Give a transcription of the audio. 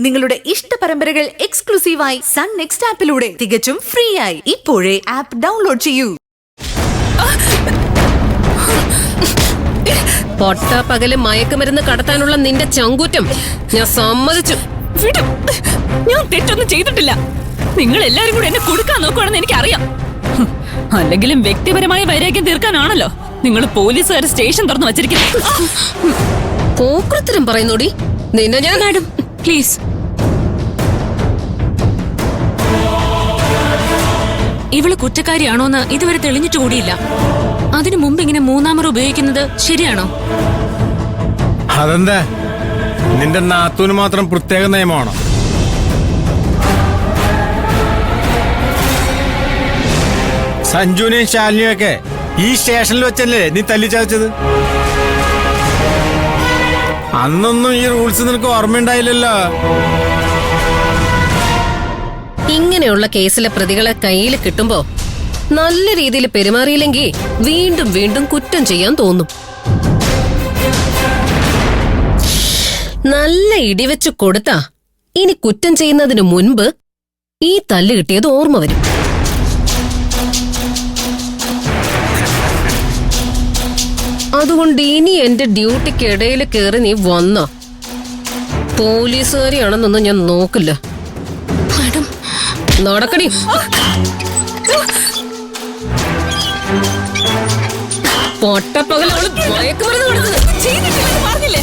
നിങ്ങളുടെ ഇഷ്ട പരമ്പരകൾ എക്സ്ക്ലൂസീവായി സൺ നെക്സ്റ്റ് ആപ്പിലൂടെ തികച്ചും ഫ്രീ ആയി ഇപ്പോഴേ ആപ്പ് ഡൗൺലോഡ് ചെയ്യൂ. പകല് മയക്കുമരുന്ന് കടത്താനുള്ള നിന്റെ ചങ്കൂറ്റം ഞാൻ സമ്മതിച്ചു. ഞാൻ തെറ്റൊന്നും ചെയ്തിട്ടില്ല. നിങ്ങൾ എല്ലാരും കൂടെ എന്നെ കൊടുക്കാൻ നോക്കുവാണെന്ന് എനിക്കറിയാം. അല്ലെങ്കിലും വ്യക്തിപരമായ വൈരാഗ്യം തീർക്കാനാണല്ലോ നിങ്ങൾ പോലീസുകാർ സ്റ്റേഷൻ തുറന്നു വച്ചിരിക്കുന്നത്. പോക്രത്തരം പറയുന്നോടി നിന്നെ ഞാൻ മാഡം പ്ലീസ്. ഇവള് കുറ്റക്കാരിയാണോന്ന് ഇതുവരെ തെളിഞ്ഞിട്ട് കൂടിയില്ല. അതിനു മുമ്പ് ഇങ്ങനെ മൂന്നാമർ ഉപയോഗിക്കുന്നത് ശരിയാണോ? അതെന്താ നിന്റെ നാത്തൂന് മാത്രം പ്രത്യേക നിയമമാണോ? സഞ്ജുവിനെയും ശാലിനിയും ഒക്കെ ഈ സ്റ്റേഷനിൽ വെച്ചല്ലേ നീ തല്ലിച്ചതച്ചത്? അന്നൊന്നും ഈ റൂൾസ് നിനക്ക് ഓർമ്മയുണ്ടായില്ലല്ലോ. ഇങ്ങനെയുള്ള കേസിലെ പ്രതികളെ കയ്യിൽ കിട്ടുമ്പോ നല്ല രീതിയിൽ പെരുമാറിയില്ലെങ്കിൽ വീണ്ടും വീണ്ടും കുറ്റം ചെയ്യാൻ തോന്നും. നല്ല ഇടിവെച്ചു കൊടുത്താ ഇനി കുറ്റം ചെയ്യുന്നതിന് മുൻപ് ഈ തല്ല് കിട്ടിയത് ഓർമ്മ വരും. അതുകൊണ്ട് ഇനി എന്റെ ഡ്യൂട്ടിക്ക് ഇടയിൽ കയറി നീ വന്ന പോലീസുകാരിയാണെന്നൊന്നും ഞാൻ നോക്കില്ല. നടക്കടി. പൊട്ടപ്പകൽ അവള് മയക്കുമരുന്ന് കൊടുത്തത് പറഞ്ഞില്ലേ?